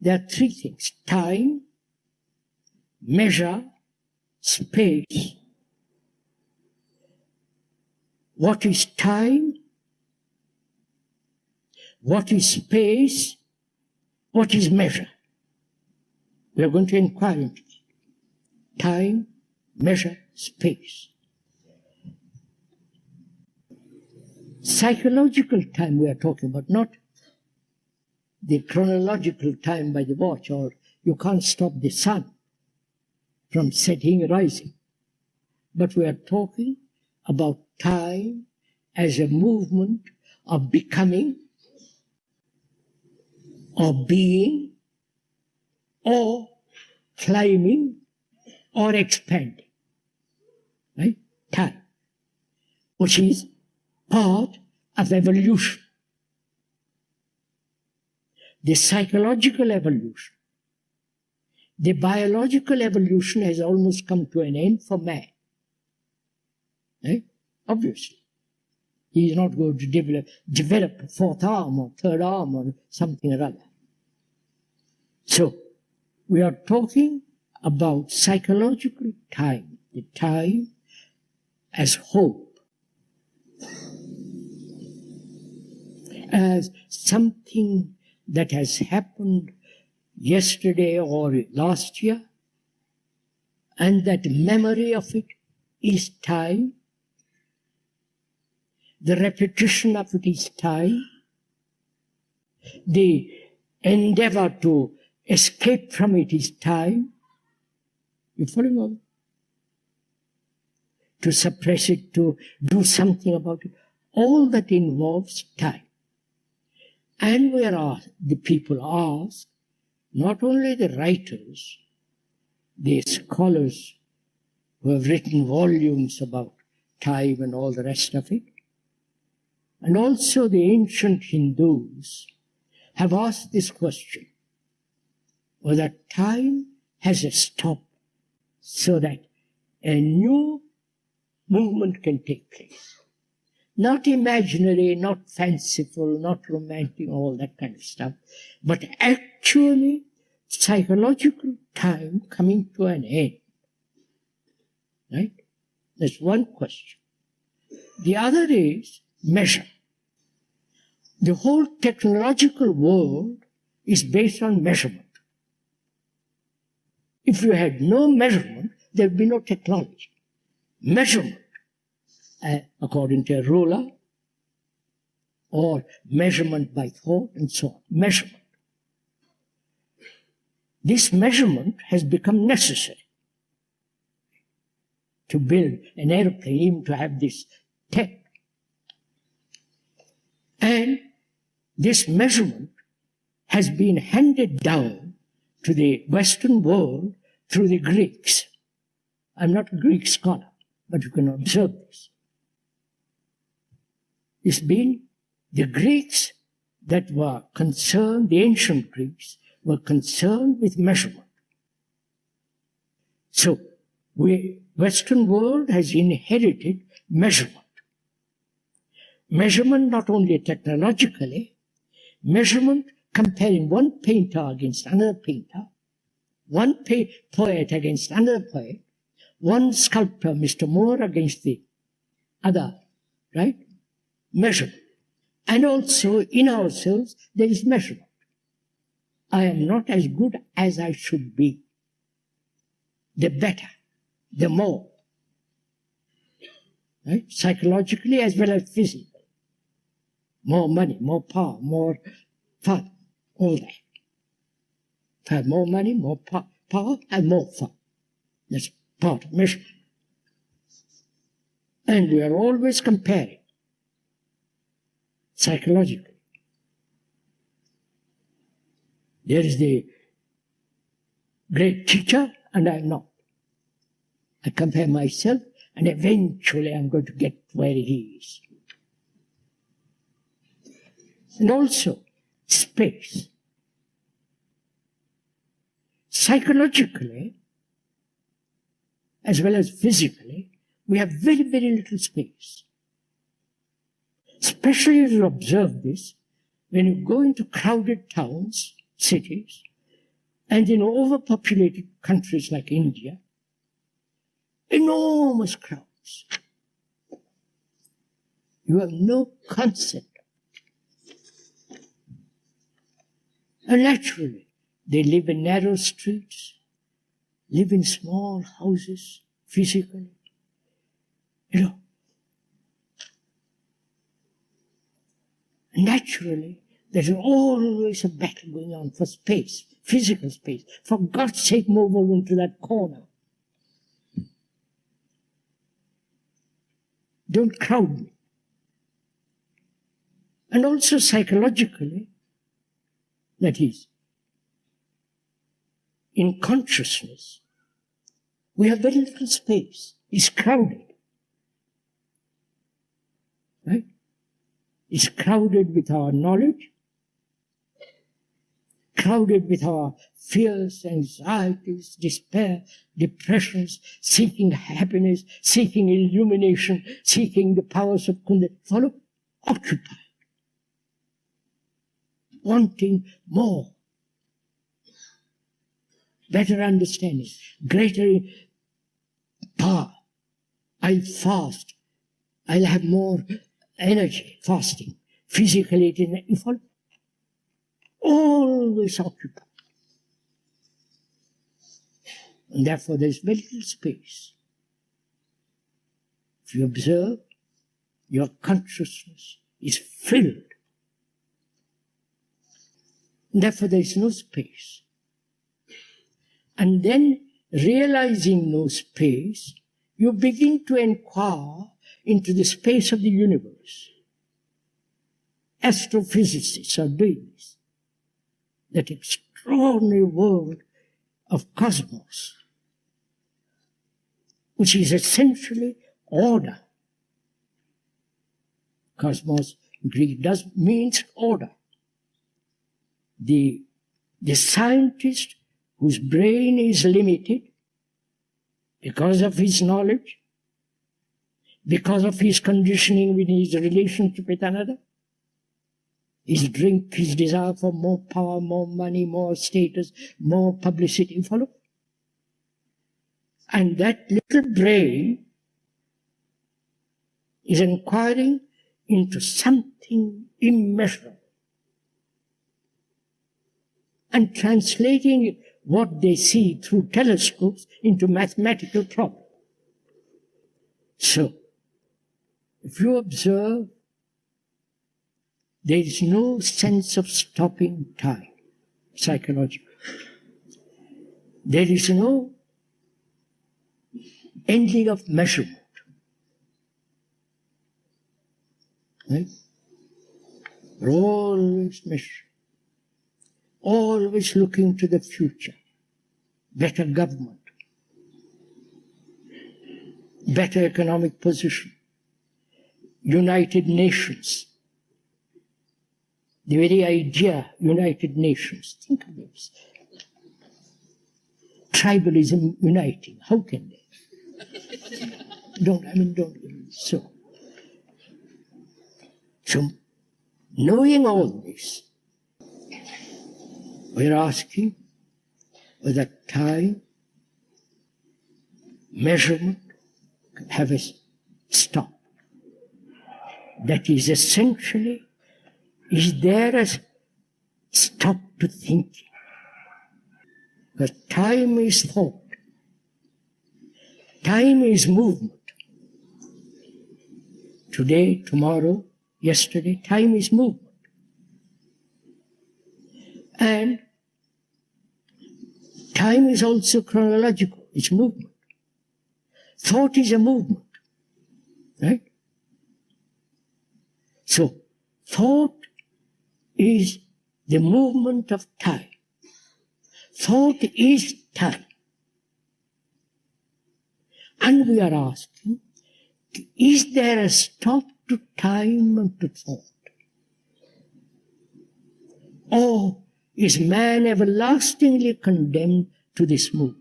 There are three things: time, measure, space. What is time? What is space? What is measure? We are going to inquire into it. Time, measure, space. Psychological time we are talking about, not the chronological time by the watch, or you can't stop the sun from setting, rising. But we are talking about time as a movement of becoming, or being, or climbing, or expanding. Right? Time, which is part of evolution. The psychological evolution. The biological evolution has almost come to an end for man. Right? Obviously. He is not going to develop a fourth arm or third arm or something or other. So, we are talking about psychological time, the time as hope, as something that has happened yesterday or last year, and that memory of it is time. The repetition of it is time. The endeavor to escape from it is time. You follow me? To suppress it, to do something about it, all that involves time. And where are the people ask, not only the writers, the scholars who have written volumes about time and all the rest of it, and also the ancient Hindus have asked this question, whether time has a stop so that a new movement can take place. Not imaginary, not fanciful, not romantic, all that kind of stuff, but actually psychological time coming to an end. Right? That's one question. The other is measure. The whole technological world is based on measurement. If you had no measurement, there would be no technology. Measurement, according to a ruler, or measurement by thought, and so on. Measurement. This measurement has become necessary to build an airplane, even to have this tech. And this measurement has been handed down to the Western world through the Greeks. I'm not a Greek scholar, but you can observe this. It's been the Greeks that were concerned, the ancient Greeks, were concerned with measurement. So, Western world has inherited measurement. Measurement not only technologically, measurement comparing one painter against another painter, one poet against another poet, one sculptor, Mr. Moore, against the other, right? Measurement. And also in ourselves there is measurement. I am not as good as I should be. The better, the more. Right? Psychologically as well as physically. More money, more power, more fun, all that. To have more money, more power, and more fun. That's part of measurement. And we are always comparing psychologically. There is the great teacher, and I am not. I compare myself, and eventually I'm going to get where he is. And also, space. Psychologically, as well as physically, we have very, very little space. Especially as you observe this, when you go into crowded towns, cities, And in overpopulated countries like India, enormous crowds. You have no concept. And naturally, they live in narrow streets, live in small houses, physically. You know, naturally, there's always a battle going on for space, physical space. For God's sake, move over into that corner. Don't crowd me. And also psychologically, that is, in consciousness, we have very little space. It's crowded. Right? It's crowded with our knowledge, crowded with our fears, anxieties, despair, depressions, seeking happiness, seeking illumination, seeking the powers of Kundalini. Follow? Occupied. Wanting more. Better understanding. Greater power. I'll fast. I'll have more energy, fasting. Physically, you follow? Always occupied. And therefore there's very little space. If you observe, your consciousness is filled. And therefore there is no space. And then, realizing no space, you begin to inquire into the space of the universe. Astrophysicists are doing this. That extraordinary world of cosmos, which is essentially order. Cosmos, Greek, means order. The scientist whose brain is limited because of his knowledge, because of his conditioning with his relationship with another, his drink, his desire for more power, more money, more status, more publicity, you follow? And that little brain is inquiring into something immeasurable and translating what they see through telescopes into mathematical problems. So, if you observe, there is no sense of stopping time, psychologically. There is no ending of measurement. Right? We're always measuring, always looking to the future. Better government, better economic position, United Nations. The very idea, United Nations, think of this. Tribalism uniting, how can they? Don't. So, knowing all this, we're asking whether time, measurement, have a stop. That is essentially, is there a stop to thinking? Because time is thought. Time is movement. Today, tomorrow, yesterday, time is movement. And time is also chronological, it's movement. Thought is a movement, right? So, thought is the movement of time. Thought is time. And we are asking, is there a stop to time and to thought? Or is man everlastingly condemned to this movement?